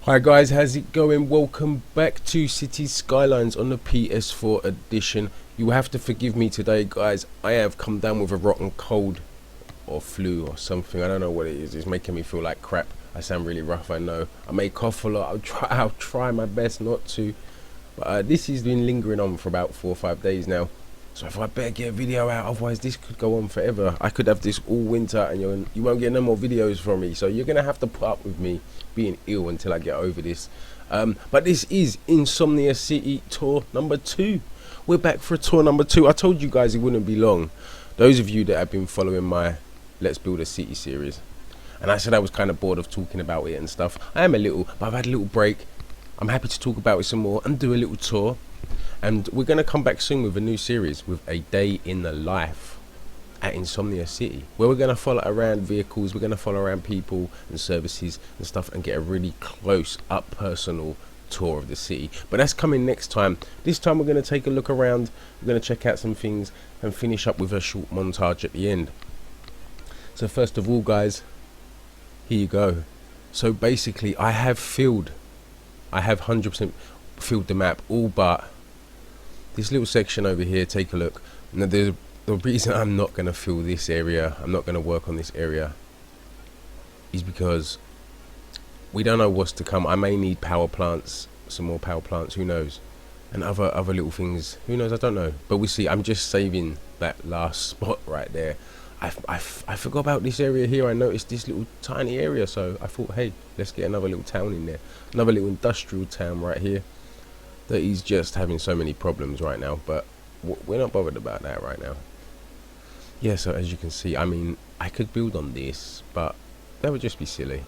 Hi guys, how's it going? Welcome back to Cities Skylines on the PS4 Edition. You have to forgive me today guys, I have come down with a rotten cold or flu or something. I don't know what it is, it's making me feel like crap. I sound really rough, I know. I may cough a lot, I'll try my best not to. But this has been lingering on for about 4 or 5 days now. So if I better get a video out, otherwise this could go on forever. I could have this all winter and you won't get no more videos from me. So you're going to have to put up with me being ill until I get over this. But this is Insomnia City tour number 2. We're back for tour number 2. I told you guys it wouldn't be long. Those of you that have been following my Let's Build a City series. And I said I was kind of bored of talking about it and stuff. I am a little, but I've had a little break. I'm happy to talk about it some more and do a little tour. And we're going to come back soon with a new series with a day in the life at Insomnia City, where we're going to follow around vehicles, we're going to follow around people and services and stuff and get a really close up personal tour of the city. But that's coming next time. This time we're going to take a look around, we're going to check out some things and finish up with a short montage at the end. So first of all guys, here you go. So basically I have 100% filled the map, all but this little section over here. Take a look. Now the reason I'm not going to fill this area, I'm not going to work on this area, is because we don't know what's to come. I may need power plants, some more power plants, who knows, and other little things, who knows, I don't know, but we see. I'm just saving that last spot right there. I forgot about this area here. I noticed this little tiny area, so I thought, hey, let's get another little town in there, another little industrial town right here that is just having so many problems right now, but we're not bothered about that right now. Yeah, so as you can see, I mean, I could build on this, but that would just be silly.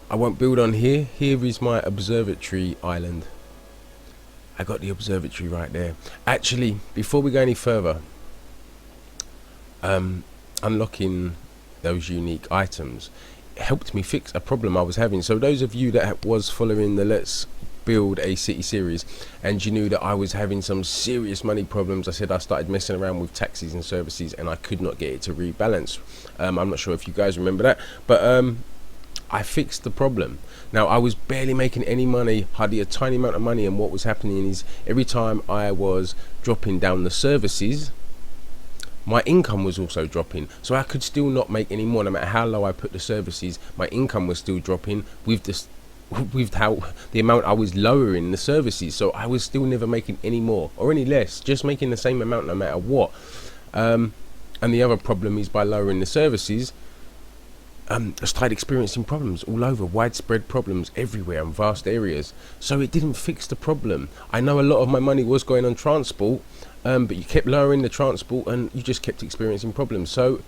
I won't build on here. Here is my Observatory Island. I got the observatory right there. Actually, before we go any further, unlocking those unique items helped me fix a problem I was having. So those of you that was following the Let's Build a City series and you knew that I was having some serious money problems, I said I started messing around with taxis and services and I could not get it to rebalance. I'm not sure if you guys remember that, but I fixed the problem. Now I was barely making any money, hardly a tiny amount of money, and what was happening is every time I was dropping down the services, my income was also dropping, so I could still not make any more. No matter how low I put the services, my income was still dropping with this, with how the amount I was lowering the services, so I was still never making any more or any less, just making the same amount no matter what. And the other problem is, by lowering the services, I started experiencing problems all over, widespread problems everywhere in vast areas. So it didn't fix the problem. I know a lot of my money was going on transport, but you kept lowering the transport and you just kept experiencing problems. So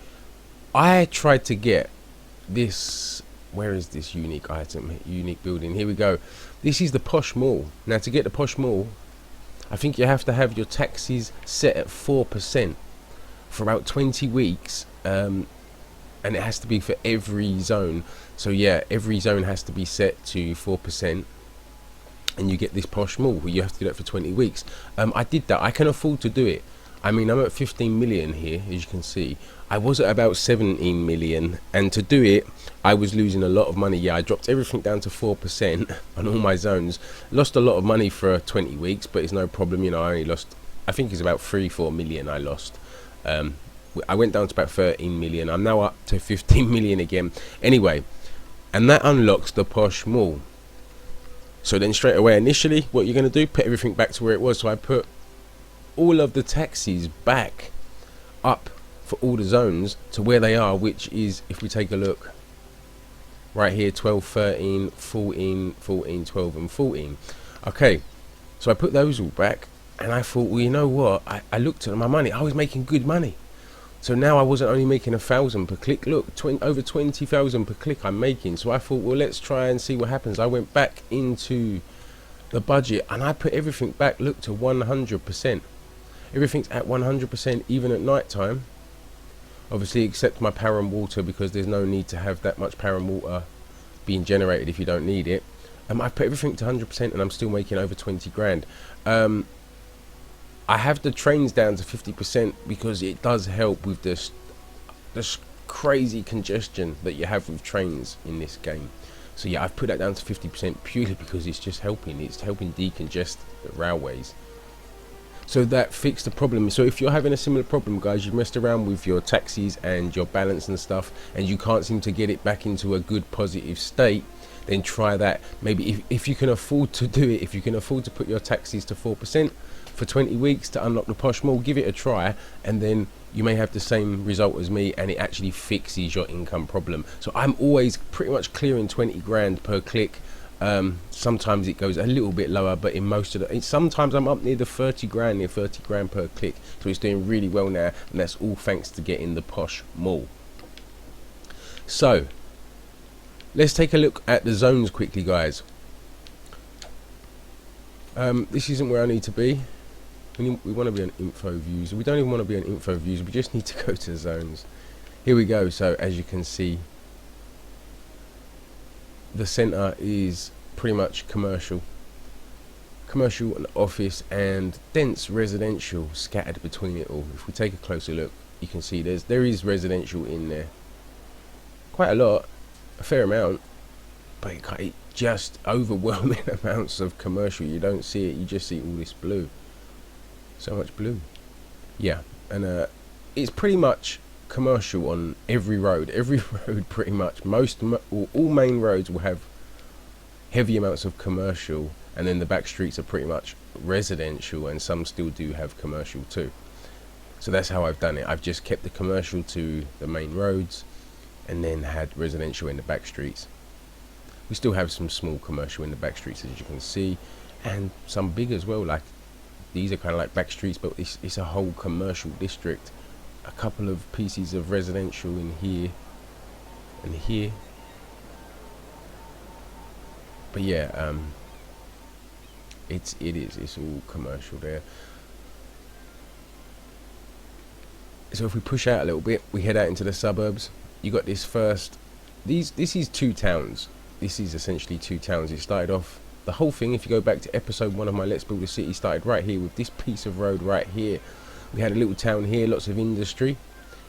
I tried to get this. Where is this unique item, unique building? Here we go. This is the Posh Mall. Now to get the Posh Mall, I think you have to have your taxes set at 4% for about 20 weeks, and it has to be for every zone. So yeah, every zone has to be set to 4%, and you get this Posh Mall. You have to do that for 20 weeks. I did that. I can afford to do it. I mean, I'm at 15 million here, as you can see. I was at about 17 million, and to do it, I was losing a lot of money. Yeah, I dropped everything down to 4% on all my zones. Lost a lot of money for 20 weeks, but it's no problem. You know, I only lost, I think it's about 3-4 million I lost. I went down to about 13 million. I'm now up to 15 million again. Anyway, and that unlocks the Posh Mall. So then straight away, initially, what you're going to do, put everything back to where it was. So I put all of the taxis back up for all the zones to where they are, which is, if we take a look right here, 12, 13, 14, 14, 12 and 14. Okay, so I put those all back and I thought, well, you know what, I looked at my money, I was making good money. So now I wasn't only making 1,000 per click, look, over 20,000 per click I'm making. So I thought, well, let's try and see what happens. I went back into the budget and I put everything back, look, to 100%. Everything's at 100% even at night time, obviously, except my power and water, because there's no need to have that much power and water being generated if you don't need it. I put everything to 100% and I'm still making over 20 grand. I have the trains down to 50% because it does help with this crazy congestion that you have with trains in this game. So yeah, I've put that down to 50% purely because it's just helping. It's helping decongest the railways. So that fixed the problem. So if you're having a similar problem, guys, you've messed around with your taxis and your balance and stuff, and you can't seem to get it back into a good positive state, then try that. Maybe if you can afford to do it, if you can afford to put your taxis to 4% for 20 weeks to unlock the Posh Mall, give it a try, and then you may have the same result as me, and it actually fixes your income problem. So I'm always pretty much clearing 20 grand per click. Sometimes it goes a little bit lower, but in most of the, sometimes I'm up near the 30 grand per click. So it's doing really well now, and that's all thanks to getting the Posh Mall. So let's take a look at the zones quickly, guys. This isn't where I need to be. We want to be on info views. We don't even want to be on info views. We just need to go to the zones. Here we go. So as you can see, the center is pretty much commercial and office and dense residential scattered between it all. If we take a closer look, you can see there is residential in there, quite a lot, a fair amount, but it just overwhelming amounts of commercial. You don't see it, you just see all this blue, so much blue. Yeah, and it's pretty much commercial on every road pretty much. All main roads will have heavy amounts of commercial, and then the back streets are pretty much residential, and some still do have commercial too. So that's how I've done it. I've just kept the commercial to the main roads and then had residential in the back streets. We still have some small commercial in the back streets, as you can see, and some big as well. Like these are kind of like back streets, but it's a whole commercial district. A couple of pieces of residential in here and here, but yeah, it's all commercial there. So if we push out a little bit, we head out into the suburbs. You got this first, this is two towns. This is essentially two towns. It started off, the whole thing, if you go back to episode 1 of my Let's Build a City, started right here with this piece of road right here. We had a little town here, lots of industry.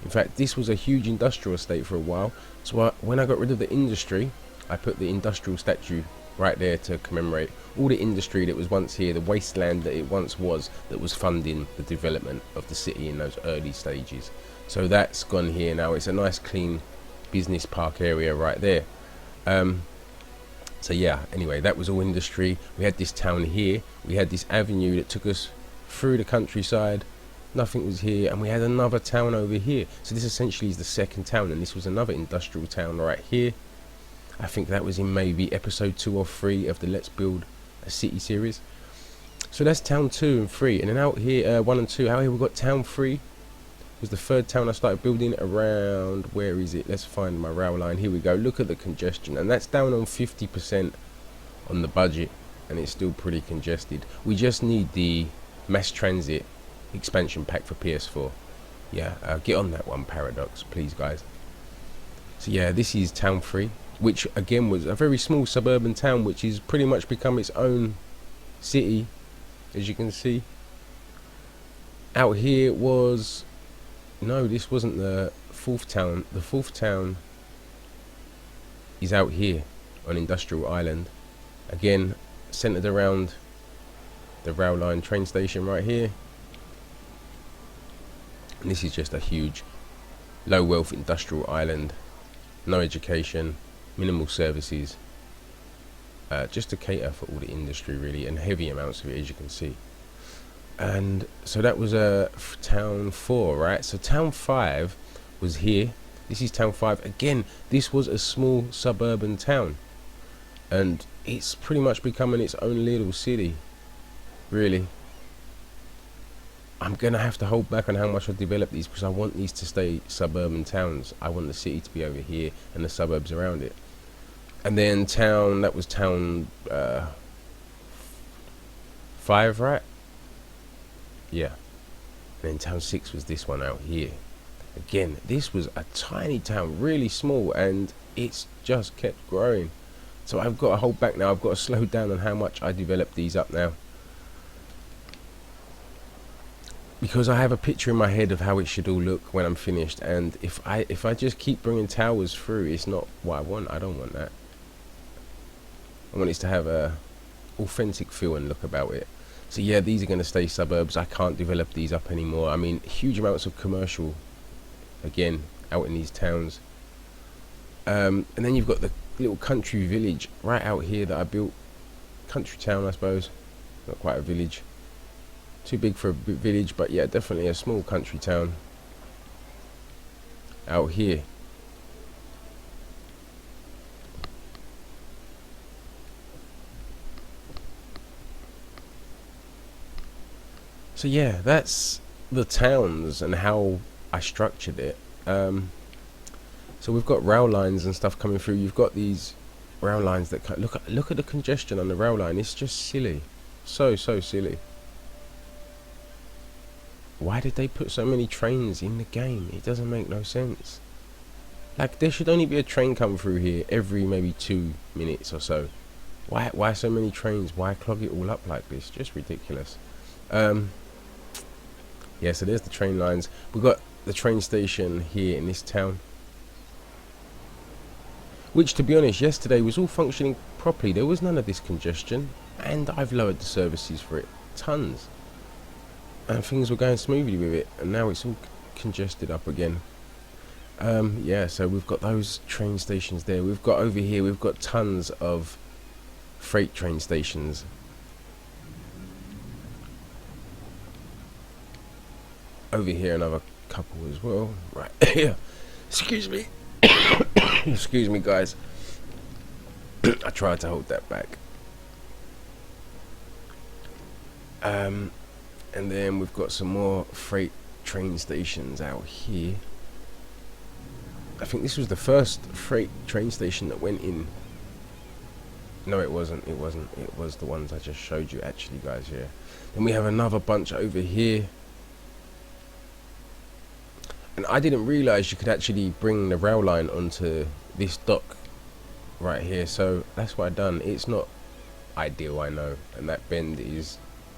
In fact, this was a huge industrial estate for a while. So when I got rid of the industry, I put the industrial statue right there to commemorate all the industry that was once here, the wasteland that it once was, that was funding the development of the city in those early stages. So that's gone here now. It's a nice clean business park area right there. So yeah, anyway, that was all industry. We had this town here. We had this avenue that took us through the countryside. Nothing was here, and we had another town over here. So this essentially is the second town, and this was another industrial town right here. I think that was in maybe episode 2 or 3 of the Let's Build a City series. So that's town 2 and 3, and then out here 1 and 2. Out here we've got town 3. Was the third town I started building around. Where is it? Let's find my rail line. Here we go. Look at the congestion, and that's down on 50% on the budget, and it's still pretty congested. We just need the mass transit expansion pack for PS4. Yeah, get on that one, Paradox, please, guys. So yeah, this is town 3, which again was a very small suburban town, which is pretty much become its own city, as you can see. Out here was, no, this wasn't the fourth town. The fourth town is out here on Industrial Island, again centered around the rail line train station right here. And this is just a huge low wealth industrial island, no education, minimal services, just to cater for all the industry really, and heavy amounts of it, as you can see. And so that was town 4, right? So town 5 was here. This is town 5 again. This was a small suburban town, and it's pretty much becoming its own little city, really. I'm gonna have to hold back on how much I develop these, because I want these to stay suburban towns. I want the city to be over here and the suburbs around it. And then town, that was town 5, right? Yeah. And then town 6 was this one out here. Again, this was a tiny town, really small, and it's just kept growing. So I've got to hold back now. I've got to slow down on how much I develop these up now, because I have a picture in my head of how it should all look when I'm finished. And if I just keep bringing towers through, it's not what I want. I don't want that. I want it to have a authentic feel and look about it. So yeah, these are going to stay suburbs. I can't develop these up anymore. I mean, huge amounts of commercial again out in these towns. And then you've got the little country village right out here that I built. Country town, I suppose. Not quite a village. Too big for a village, but yeah, definitely a small country town out here. So yeah, that's the towns and how I structured it. So we've got rail lines and stuff coming through. You've got these rail lines that look at the congestion on the rail line. It's just silly, so silly. Why did they put so many trains in the game? It doesn't make no sense. Like, there should only be a train come through here every maybe 2 minutes or so. Why so many trains? Why clog it all up like this? Just ridiculous. Yeah, so there's the train lines. We've got the train station here in this town, which, to be honest, yesterday was all functioning properly. There was none of this congestion, and I've lowered the services for it tons, and things were going smoothly with it, and now it's all congested up again. Yeah, so we've got those train stations there. We've got over here, we've got tons of freight train stations. Over here another couple as well. Right here. Excuse me. Excuse me, guys. I tried to hold that back. And then we've got some more freight train stations out here. I think this was the first freight train station that went in. No, it wasn't. It was the ones I just showed you, actually, guys. Yeah. Then we have another bunch over here. And I didn't realise you could actually bring the rail line onto this dock right here. So that's what I done. It's not ideal, I know. And that bend is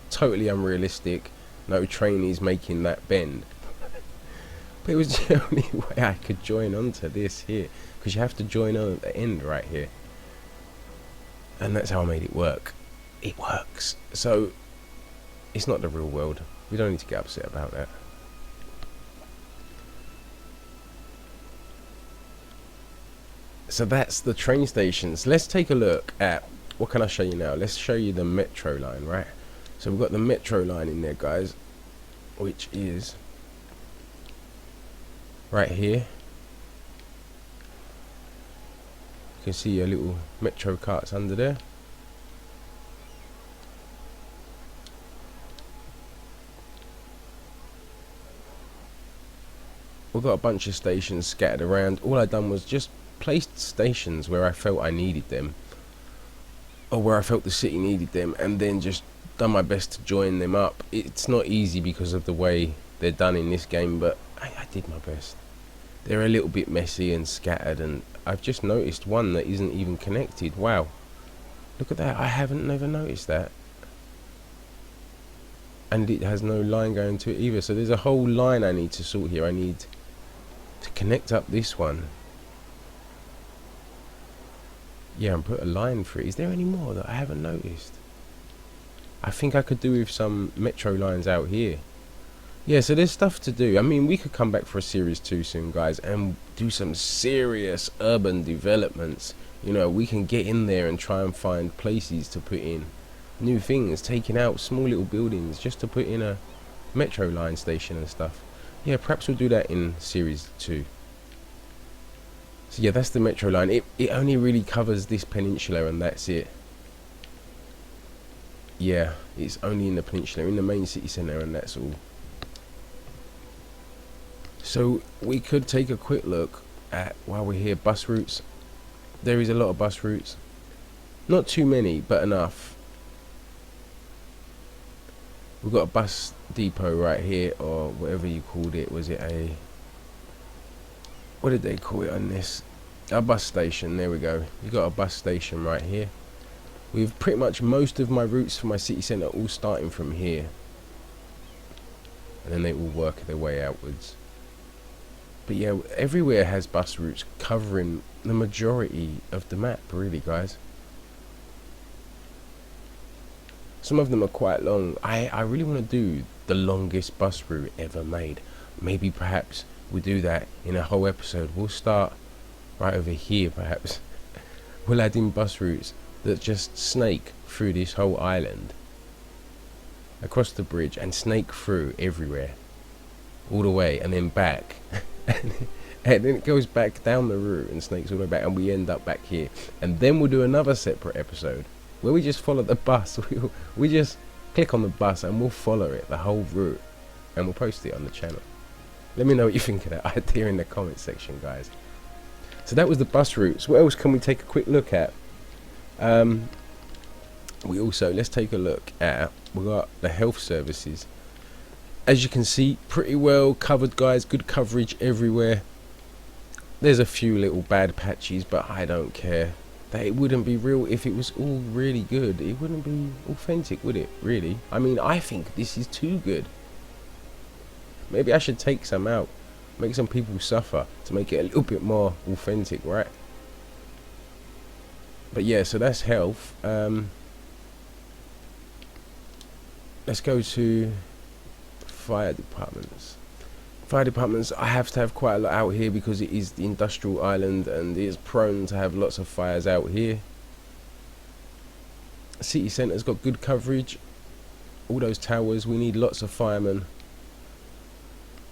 totally unrealistic. No train is making that bend. But it was the only way I could join onto this here. Because you have to join on at the end right here. And that's how I made it work. It works. So it's not the real world. We don't need to get upset about that. So that's the train stations. Let's take a look at, what can I show you now? Let's show you the metro line, right? So we've got the metro line in there, guys, which is right here. You can see your little metro carts under there. We've got a bunch of stations scattered around. All I've done was just placed stations where I felt I needed them, or where I felt the city needed them, and then just done my best to join them up. It's not easy because of the way they're done in this game, but I did my best. They're a little bit messy and scattered, and I've just noticed one that isn't even connected. Wow, look at that. I haven't never noticed that. And it has no line going to it either. So there's a whole line I need to sort here. I need to connect up this one. Yeah, and put a line for it. Is there any more that I haven't noticed? I think I could do with some metro lines out here. Yeah, so there's stuff to do. I mean, we could come back for a series 2 soon, guys, and do some serious urban developments. You know, we can get in there and try and find places to put in new things, taking out small little buildings just to put in a metro line station and stuff. Yeah, perhaps we'll do that in series 2. So yeah, that's the metro line. It only really covers this peninsula, and that's it. Yeah, it's only in the peninsula, in the main city centre, and that's all. So we could take a quick look at, while we're here, bus routes. There is a lot of bus routes. Not too many, but enough. We've got a bus depot right here, or whatever you called it. Was it a... what did they call it on this? A bus station. There we go. You got a bus station right here. We've pretty much most of my routes for my city centre all starting from here, and then they all work their way outwards. But yeah, everywhere has bus routes covering the majority of the map, really, guys. Some of them are quite long. I really want to do the longest bus route ever made. Maybe perhaps we'll do that in a whole episode. We'll start right over here perhaps. We'll add in bus routes that just snake through this whole island, across the bridge, and snake through everywhere, all the way, and then back. And then it goes back down the route and snakes all the way back, and we end up back here. And then we'll do another separate episode where we just follow the bus. We just click on the bus and we'll follow it, the whole route, and we'll post it on the channel. Let me know what you think of that idea in the comment section, guys. So that was the bus routes. What else can we take a quick look at? We also, let's take a look at, we got the health services. As you can see, pretty well covered, guys. Good coverage everywhere. There's a few little bad patches, but I don't care. That it wouldn't be real if it was all really good. It wouldn't be authentic, would it? Really? I mean, I think this is too good. Maybe I should take some out, make some people suffer to make it a little bit more authentic, right? But yeah, so that's health. Let's go to fire departments. Fire departments, I have to have quite a lot out here because it is the industrial island and it is prone to have lots of fires out here. City centre's got good coverage. All those towers, we need lots of firemen.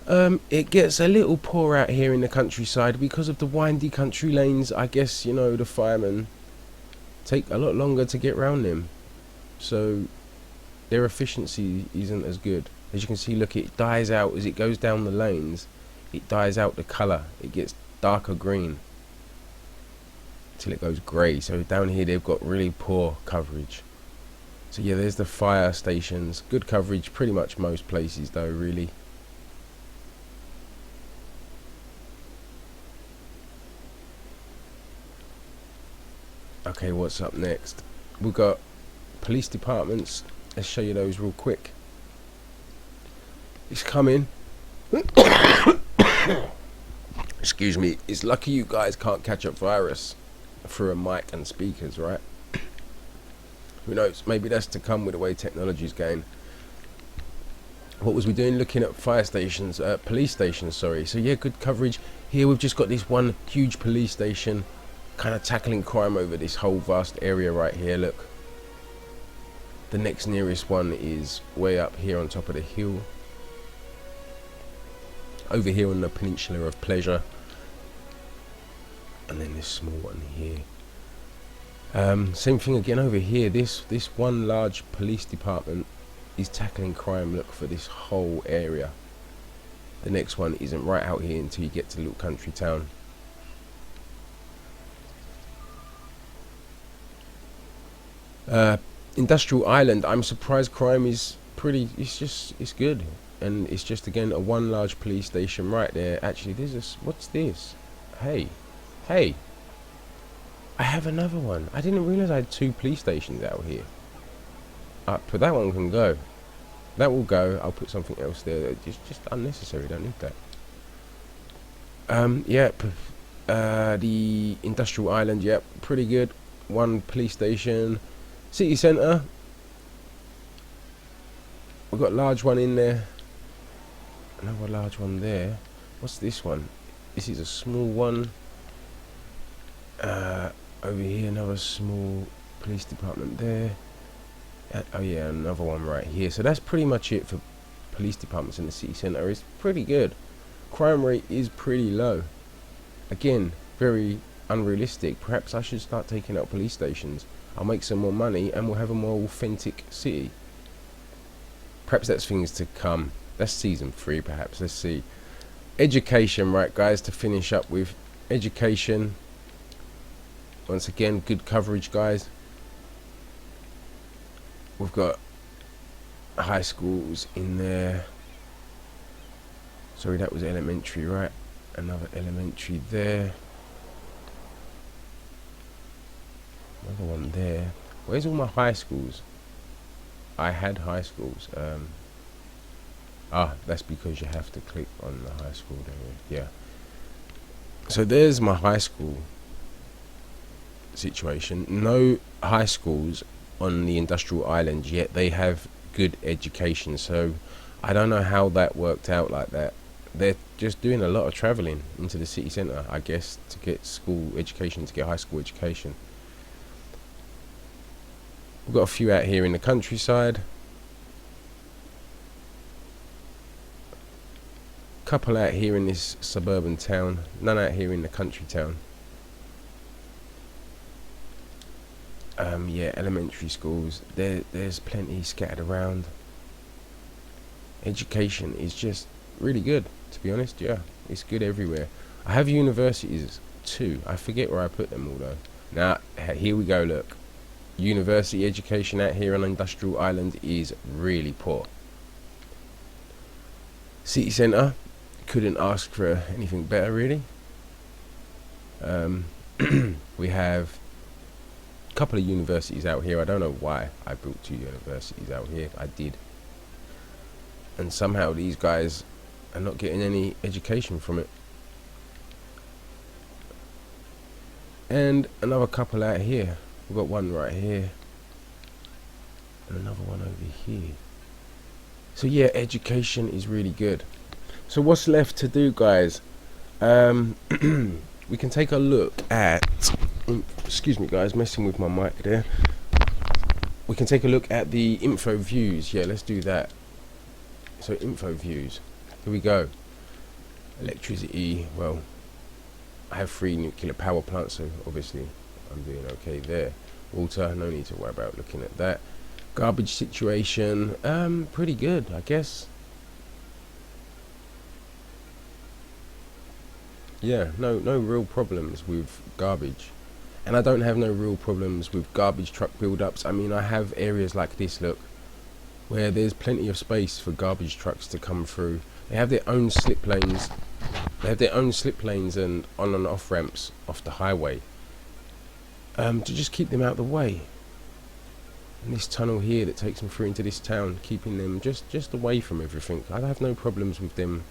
It gets a little poor out here in the countryside because of the windy country lanes. I guess, you know, the firemen take a lot longer to get round them, so their efficiency isn't as good. As you can see, look, it dies out as it goes down the lanes. It dies out the colour. It gets darker green till it goes grey. So down here they've got really poor coverage. So yeah, there's the fire stations. Good coverage pretty much most places though, really. Okay, what's up next? We've got police departments. Let's show you those real quick. It's coming. Excuse me. It's lucky you guys can't catch a virus through a mic and speakers, right? Who knows? Maybe that's to come with the way technology's going. What was we doing? Looking at fire stations, police stations, sorry. So yeah, good coverage. Here we've just got this one huge police station, kind of tackling crime over this whole vast area right here. Look. The next nearest one is way up here on top of the hill. Over here on the Peninsula of Pleasure. And then this small one here. Same thing again over here. This one large police department is tackling crime, look, for this whole area. The next one isn't right out here until you get to the little country town. Industrial Island, I'm surprised crime is pretty, it's good. And it's just, again, a one large police station right there. Actually, there's a, what's this? Hey, I have another one. I didn't realize I had two police stations out here. But that one can go. That will go. I'll put something else there. Just unnecessary, don't need that. Yeah, the Industrial Island, yep, pretty good. One police station. City centre, we've got a large one in there, another large one there. What's this one? This is a small one. Over here, another small police department there. Oh yeah, another one right here. So that's pretty much it for police departments in the city centre. It's pretty good. Crime rate is pretty low. Again, very unrealistic. Perhaps I should start taking out police stations. I'll make some more money and we'll have a more authentic city. Perhaps that's things to come. That's season 3 perhaps. Let's see. Education, right guys, to finish up with. Education. Once again, good coverage, guys. We've got high schools in there. Sorry, that was elementary, right? Another elementary there. Another one there. Where's all my high schools? I had high schools. That's because you have to click on the high school there. Yeah. So there's my high school situation. No high schools on the industrial island, yet they have good education. So I don't know how that worked out like that. They're just doing a lot of travelling into the city centre, I guess, to get school education, to get high school education. We've got a few out here in the countryside. Couple out here in this suburban town. None out here in the country town. Yeah, elementary schools. There's plenty scattered around. Education is just really good, to be honest. Yeah, it's good everywhere. I have universities too. I forget where I put them all though. Now, here we go, look. University education out here on Industrial Island is really poor. City centre, couldn't ask for anything better really. We have a couple of universities out here. I don't know why I built 2 universities out here. I did. And somehow these guys are not getting any education from it. And another couple out here. We've got one right here and another one over here. So yeah, education is really good. So what's left to do, guys? We can take a look at, excuse me guys, messing with my mic there. We can take a look at the info views. Yeah, let's do that. So info views, here we go. Electricity, well, I have 3 nuclear power plants, so obviously I'm doing okay there. Water, no need to worry about looking at that. Garbage situation, pretty good, I guess. Yeah, no real problems with garbage. And I don't have no real problems with garbage truck build-ups. I mean, I have areas like this, look, where there's plenty of space for garbage trucks to come through. They have their own slip lanes. They have their own slip lanes and on and off ramps off the highway, to just keep them out of the way. And this tunnel here that takes them through into this town, keeping them just away from everything. I have no problems with them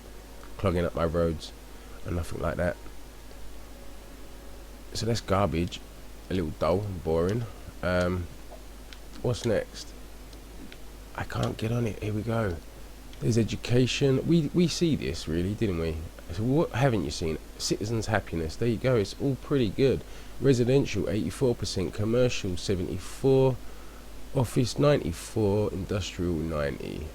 clogging up my roads and nothing like that. So that's garbage. A little dull and boring. What's next? I can't get on it. Here we go. There's education. We see this really, didn't we? So what haven't you seen? Citizens' happiness. There you go. It's all pretty good. Residential 84%, commercial 74, office 94, industrial 90.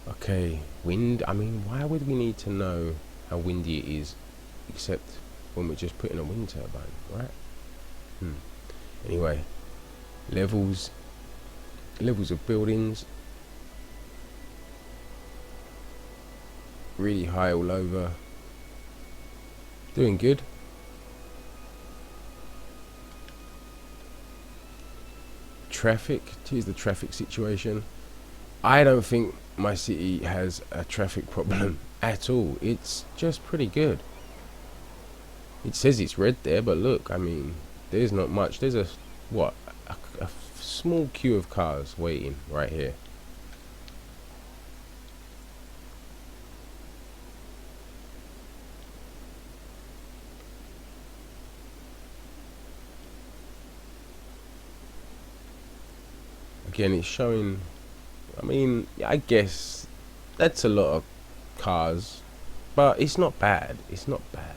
Okay, wind. I mean, why would we need to know how windy it is, except when we're just putting a wind turbine, right? Anyway, levels of buildings, really high all over. Doing good. Traffic. Here's the traffic situation. I don't think my city has a traffic problem at all. It's just pretty good. It says it's red there, but look, I mean, there's not much. There's a small queue of cars waiting right here. Again, it's showing, I mean, I guess that's a lot of cars, but it's not bad. It's not bad.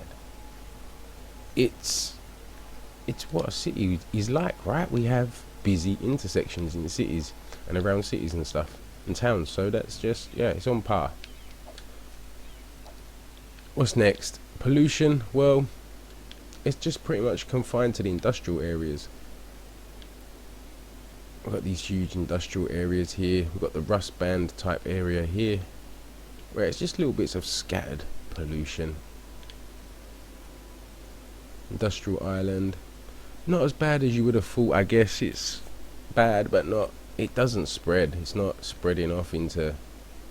It's what a city is like, right? We have busy intersections in the cities and around cities and stuff and towns, so that's just, yeah, it's on par. What's next? Pollution. Well, it's just pretty much confined to the industrial areas. We've got these huge industrial areas here. We've got the rust band type area here, where it's just little bits of scattered pollution. Industrial island, not as bad as you would have thought. I guess it's bad, but not. It doesn't spread. It's not spreading off into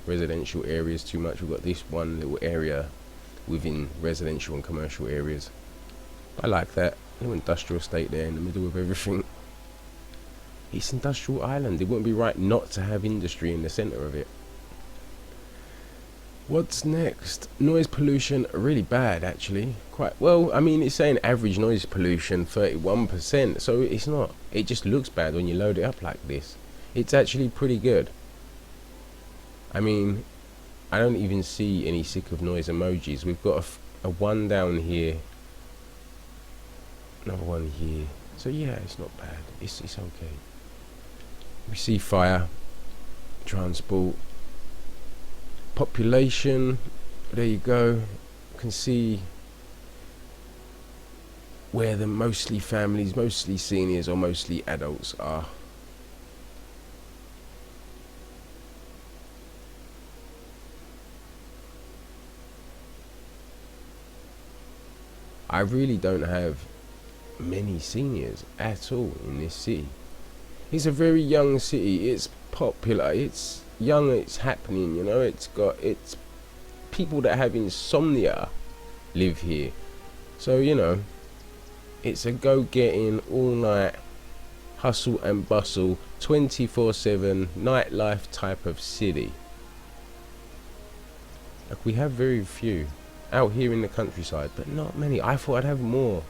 residential areas too much. We've got this one little area within residential and commercial areas. I like that little industrial estate there in the middle of everything. It's industrial island. It wouldn't be right not to have industry in the centre of it. What's next? Noise pollution, really bad actually. Quite well, I mean, it's saying average noise pollution 31%, so it's not. It just looks bad when you load it up like this. It's actually pretty good. I mean, I don't even see any sick of noise emojis. We've got a one down here, another one here. So yeah, it's not bad. It's okay. We see fire, transport, population. There you go. You can see where the mostly families, mostly seniors, or mostly adults are. I really don't have many seniors at all in this city. It's a very young city. It's popular. It's young. It's happening. You know. It's people that have insomnia live here. So you know, it's a go-getting all night hustle and bustle, 24/7 nightlife type of city. Like we have very few out here in the countryside, but not many. I thought I'd have more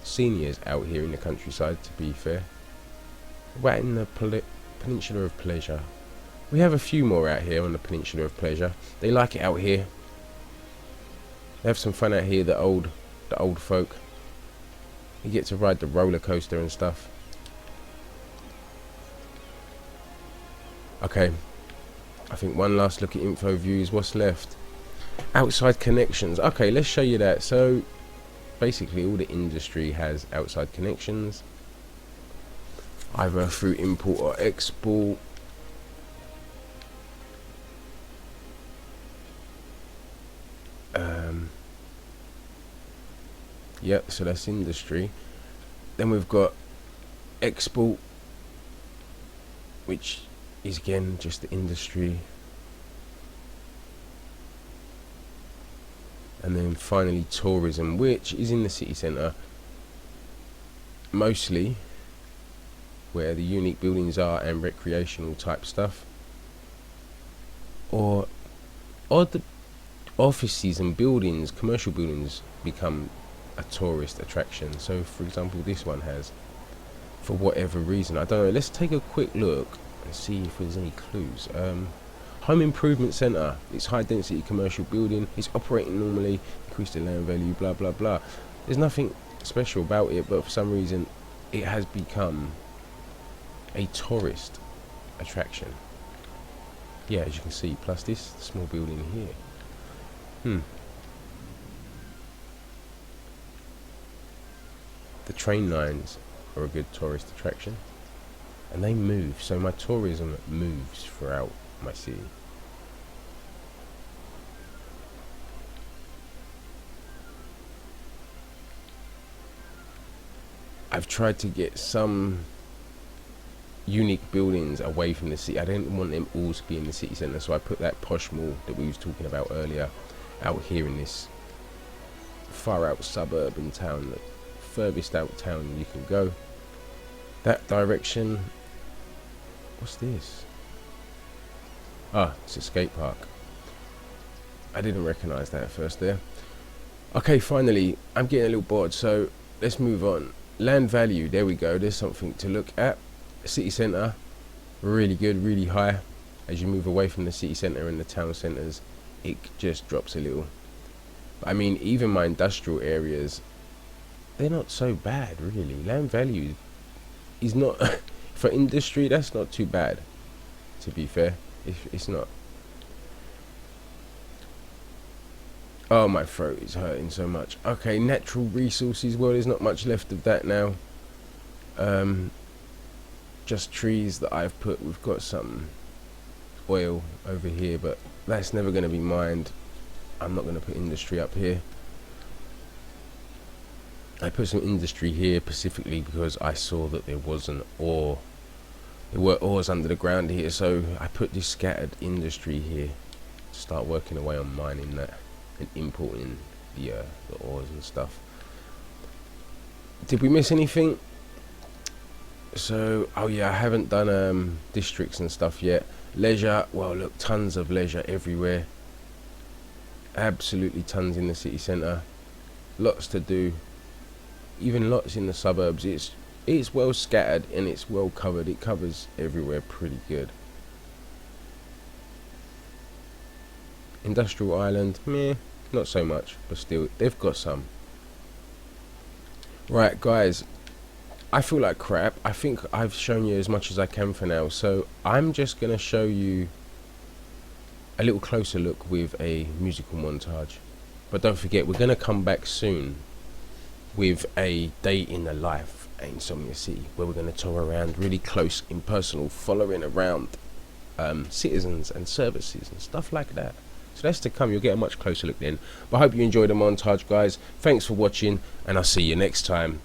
seniors out here in the countryside, to be fair. Right in the Peninsula of Pleasure. We have a few more out here on the Peninsula of Pleasure. They like it out here. They have some fun out here, the old folk. You get to ride the roller coaster and stuff. Okay, I think one last look at info views. What's left? Outside connections. Okay, let's show you that. So basically all the industry has outside connections, either through import or export. Yep, so that's industry. Then we've got export, which is again just the industry. And then finally tourism, which is in the city centre, mostly where the unique buildings are, and recreational type stuff, or the offices and buildings, commercial buildings, become a tourist attraction. So for example, this one has, for whatever reason, I don't know. Let's take a quick look and see if there's any clues. Home Improvement Centre. It's high density commercial building. It's operating normally. Increase the land value. Blah blah blah. There's nothing special about it, but for some reason, it has become a tourist attraction. Yeah, as you can see. Plus this small building here. The train lines are a good tourist attraction, and they move. So my tourism moves throughout my city. I've tried to get some unique buildings away from the city. I didn't want them all to be in the city centre, so I put that Posh Mall that we was talking about earlier out here in this far out suburb in town, the furthest out town you can go. That direction. What's this? Ah, it's a skate park. I didn't recognise that at first there. Okay, finally, I'm getting a little bored, so let's move on. Land value, there we go. There's something to look at. City centre, really good, really high. As you move away from the city centre and the town centres, it just drops a little. But I mean, even my industrial areas, they're not so bad, really. Land value is not for industry. That's not too bad, to be fair. It's not. Oh, my throat is hurting so much. Okay, natural resources. Well, there's not much left of that now. Just trees that I've put. We've got some oil over here, but that's never going to be mined. I'm not going to put industry up here. I put some industry here specifically because I saw that there was an ore. There were ores under the ground here, so I put this scattered industry here to start working away on mining that and importing the ores and stuff. Did we miss anything? So, oh yeah, I haven't done districts and stuff yet. Leisure, well look, tons of leisure everywhere. absolutely tons in the city centre, lots to do, even lots in the suburbs. It's well scattered and it's well covered. It covers everywhere pretty good. Industrial Island, meh, not so much, but still they've got some. Right guys, I feel like crap. I think I've shown you as much as I can for now, so I'm just gonna show you a little closer look with a musical montage. But don't forget, we're gonna come back soon with a day in the life at Insomnia City, where we're gonna tour around really close and personal, following around citizens and services and stuff like that. So that's to come. You'll get a much closer look then. But I hope you enjoyed the montage, guys. Thanks for watching, and I'll see you next time.